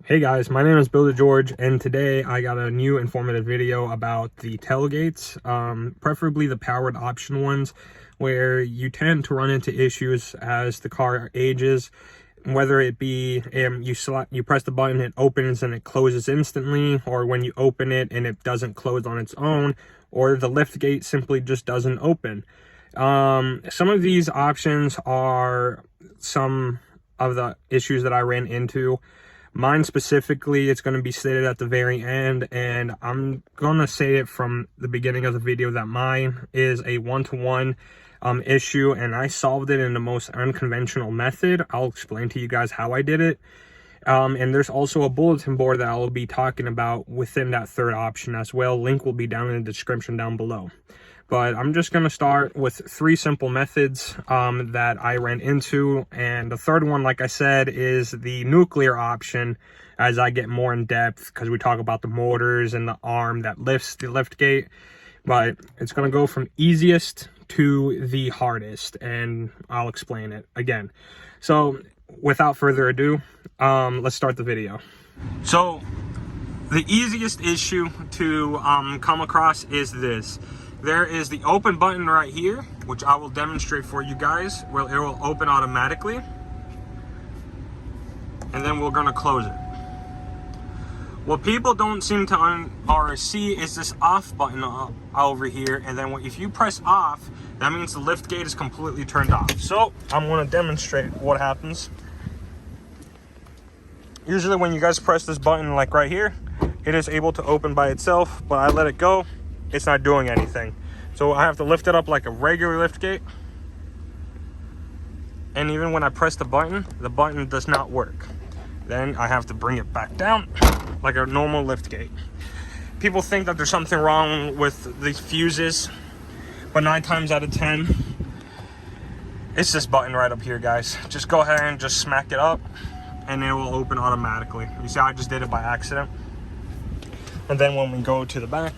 Hey guys, my name is Bill George, and today I got a new informative video about the tailgates, preferably the powered option ones, where you tend to run into issues as the car ages, whether it be you press the button, it opens and it closes instantly, or when you open it and it doesn't close on its own, or the liftgate simply just doesn't open. Some of these options are some of the issues that I ran into. Mine specifically, it's going to be stated at the very end, and I'm going to say it from the beginning of the video that mine is a one-to-one issue, and I solved it in the most unconventional method. I'll explain to you guys how I did it. And there's also a bulletin board that I'll be talking about within that third option as well. Link will be down in the description down below. But I'm just going to start with three simple methods that I ran into. And the third one, like I said, is the nuclear option as I get more in depth, because we talk about the motors and the arm that lifts the liftgate. But it's going to go from easiest to the hardest, and I'll explain it again. So without further ado, let's start the video. So the easiest issue to come across is this. There is the open button right here, which I will demonstrate for you guys, where it will open automatically. And then we're going to close it. What people don't seem to see is this off button over here. And then if you press off, that means the lift gate is completely turned off. So I'm going to demonstrate what happens. Usually when you guys press this button like right here, it is able to open by itself, but I let it go. It's not doing anything. So I have to lift it up like a regular lift gate. And even when I press the button does not work. Then I have to bring it back down like a normal lift gate. People think that there's something wrong with the fuses, but 9 times out of 10, it's this button right up here, guys. Just go ahead and just smack it up and it will open automatically. You see, I just did it by accident. And then when we go to the back,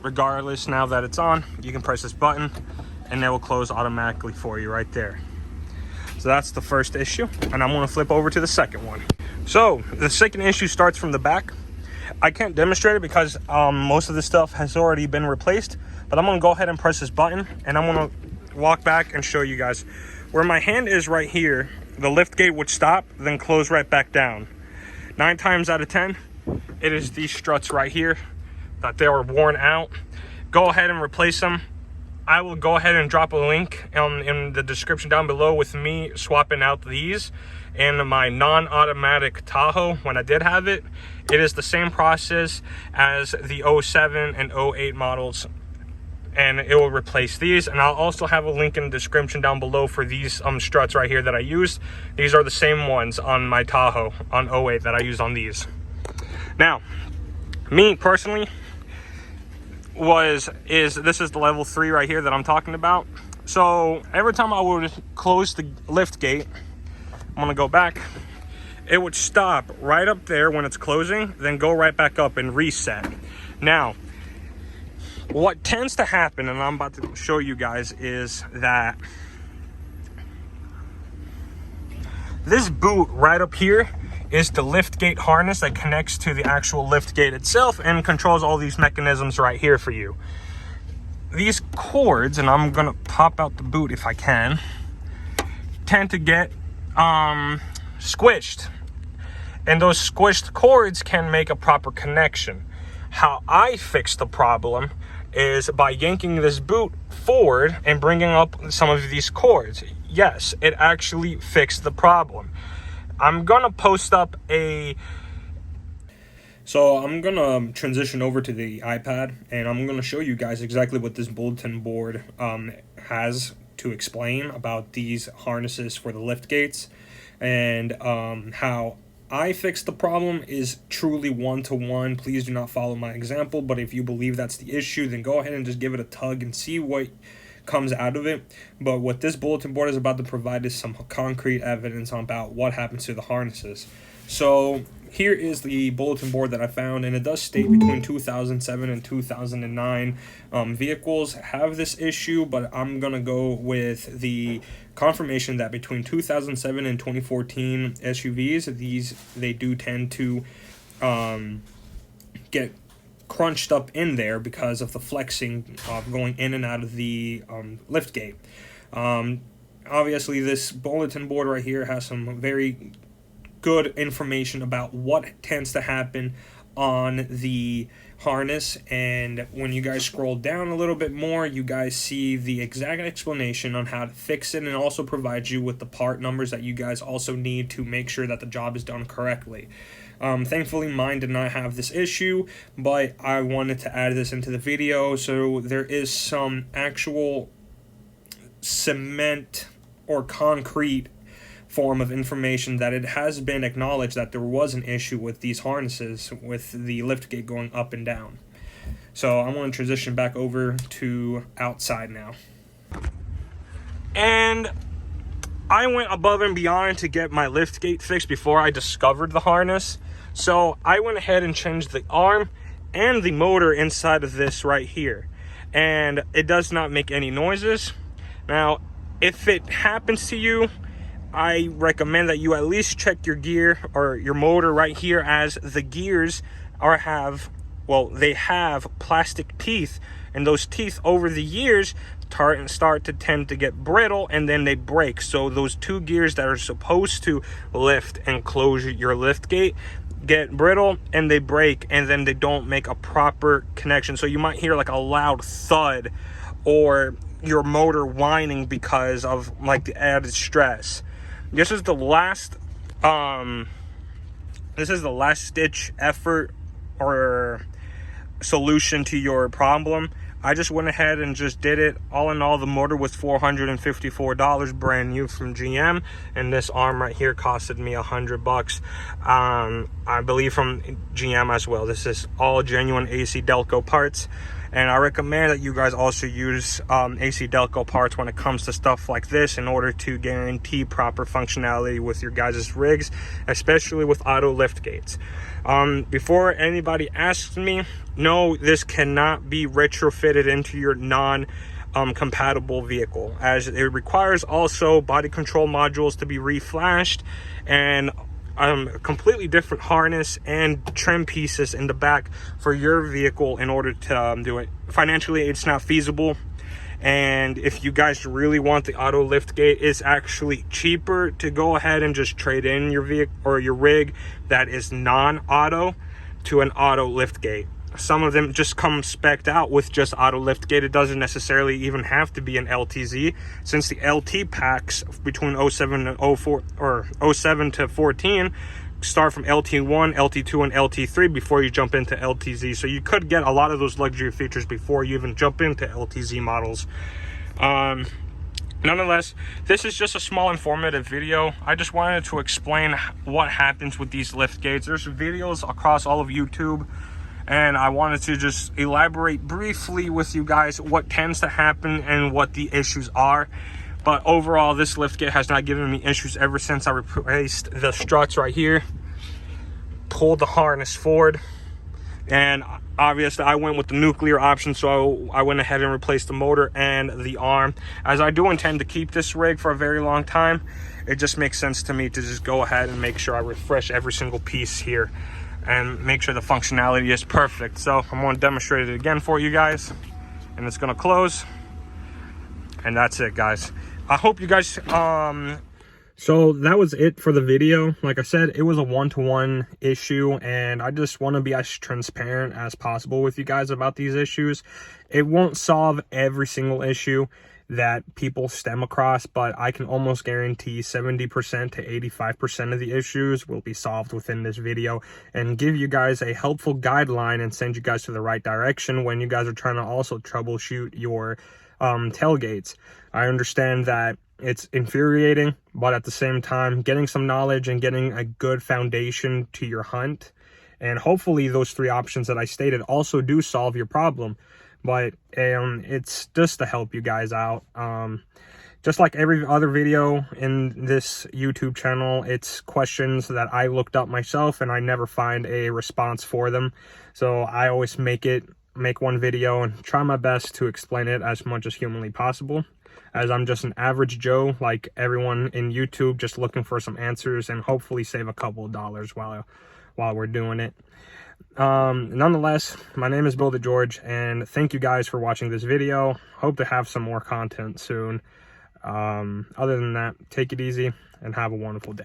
regardless, now that it's on, you can press this button and it will close automatically for you right there. So that's the first issue, and I'm going to flip over to the second one. So the second issue starts from the back. I can't demonstrate it because most of this stuff has already been replaced, but I'm going to go ahead and press this button, and I'm going to walk back and show you guys. Where my hand is right here, the lift gate would stop, then close right back down. 9 times out of 10, it is these struts right here that they were worn out. Go ahead and replace them. I will go ahead and drop a link in the description down below with me swapping out these and my non-automatic Tahoe when I did have it. It is the same process as the 07 and 08 models, and it will replace these. And I'll also have a link in the description down below for these struts right here that I used. These are the same ones on my Tahoe on 08 that I used on these. Now, me personally, this is the level 3 right here that I'm talking about. So every time I would close the lift gate, I'm gonna go back, it would stop right up there when it's closing, then go right back up and reset. Now, what tends to happen, and I'm about to show you guys, is that this boot right up here is the liftgate harness that connects to the actual liftgate itself and controls all these mechanisms right here for you. These cords, and I'm gonna pop out the boot if I can, tend to get squished, and those squished cords can make a proper connection. How I fix the problem is by yanking this boot forward and bringing up some of these cords. Yes, it actually fixed the problem. I'm gonna post up So I'm gonna transition over to the iPad, and I'm gonna show you guys exactly what this bulletin board has to explain about these harnesses for the lift gates, and how I fixed the problem is truly one-to-one. Please do not follow my example, but if you believe that's the issue, then go ahead and just give it a tug and see what comes out of it. But what this bulletin board is about to provide is some concrete evidence about what happens to the harnesses. So here is the bulletin board that I found, and it does state between 2007 and 2009 vehicles have this issue, but I'm gonna go with the confirmation that between 2007 and 2014 SUVs, they do tend to get crunched up in there because of the flexing of going in and out of the liftgate. Obviously, this bulletin board right here has some very good information about what tends to happen on the harness, and when you guys scroll down a little bit more, you guys see the exact explanation on how to fix it, and also provides you with the part numbers that you guys also need to make sure that the job is done correctly. Thankfully, mine did not have this issue, but I wanted to add this into the video. So there is some actual cement or concrete form of information that it has been acknowledged that there was an issue with these harnesses with the liftgate going up and down. So I'm going to transition back over to outside now. And I went above and beyond to get my liftgate fixed before I discovered the harness. So I went ahead and changed the arm and the motor inside of this right here, and it does not make any noises. Now, if it happens to you, I recommend that you at least check your gear or your motor right here, as the gears have plastic teeth, and those teeth over the years start to tend to get brittle, and then they break. So those two gears that are supposed to lift and close your liftgate get brittle and they break, and then they don't make a proper connection. So you might hear like a loud thud or your motor whining because of like the added stress. This is the last ditch effort or solution to your problem. I just went ahead and just did it. All in all, the motor was $454 brand new from GM, and this arm right here costed me $100, I believe, from GM as well. This is all genuine AC Delco parts, and I recommend that you guys also use AC Delco parts when it comes to stuff like this, in order to guarantee proper functionality with your guys' rigs, especially with auto lift gates. Before anybody asks me, no, this cannot be retrofitted into your non-compatible vehicle, as it requires also body control modules to be reflashed, and a completely different harness and trim pieces in the back for your vehicle in order to do it. Financially, it's not feasible. And if you guys really want the auto lift gate, it's actually cheaper to go ahead and just trade in your vehicle or your rig that is non-auto to an auto lift gate. Some of them just come spec'd out with just auto lift gate. It doesn't necessarily even have to be an LTZ, since the LT packs between 07 and 04 or 07 to 14 start from LT1, LT2, and LT3 before you jump into LTZ. So you could get a lot of those luxury features before you even jump into LTZ models. Nonetheless, this is just a small informative video. I just wanted to explain what happens with these lift gates. There's videos across all of YouTube, and I wanted to just elaborate briefly with you guys what tends to happen and what the issues are. But overall, this liftgate has not given me issues ever since I replaced the struts right here, pulled the harness forward, and obviously I went with the nuclear option, so I went ahead and replaced the motor and the arm. As I do intend to keep this rig for a very long time, it just makes sense to me to just go ahead and make sure I refresh every single piece here and make sure the functionality is perfect. So I'm going to demonstrate it again for you guys, and it's going to close, and that's it, guys. I hope you guys so that was it for the video. Like I said, it was a one-to-one issue, and I just want to be as transparent as possible with you guys about these issues. It won't solve every single issue that people stem across, but I can almost guarantee 70% to 85% of the issues will be solved within this video, and give you guys a helpful guideline and send you guys to the right direction when you guys are trying to also troubleshoot your tailgates. I understand that it's infuriating, but at the same time, getting some knowledge and getting a good foundation to your hunt, and hopefully those three options that I stated also do solve your problem. but it's just to help you guys out. Just like every other video in this YouTube channel, it's questions that I looked up myself and I never find a response for them. So I always make one video and try my best to explain it as much as humanly possible, as I'm just an average Joe like everyone in YouTube, just looking for some answers and hopefully save a couple of dollars while we're doing it. Nonetheless, my name is Bulletin George, and thank you guys for watching this video. Hope to have some more content soon. Other than that, take it easy and have a wonderful day.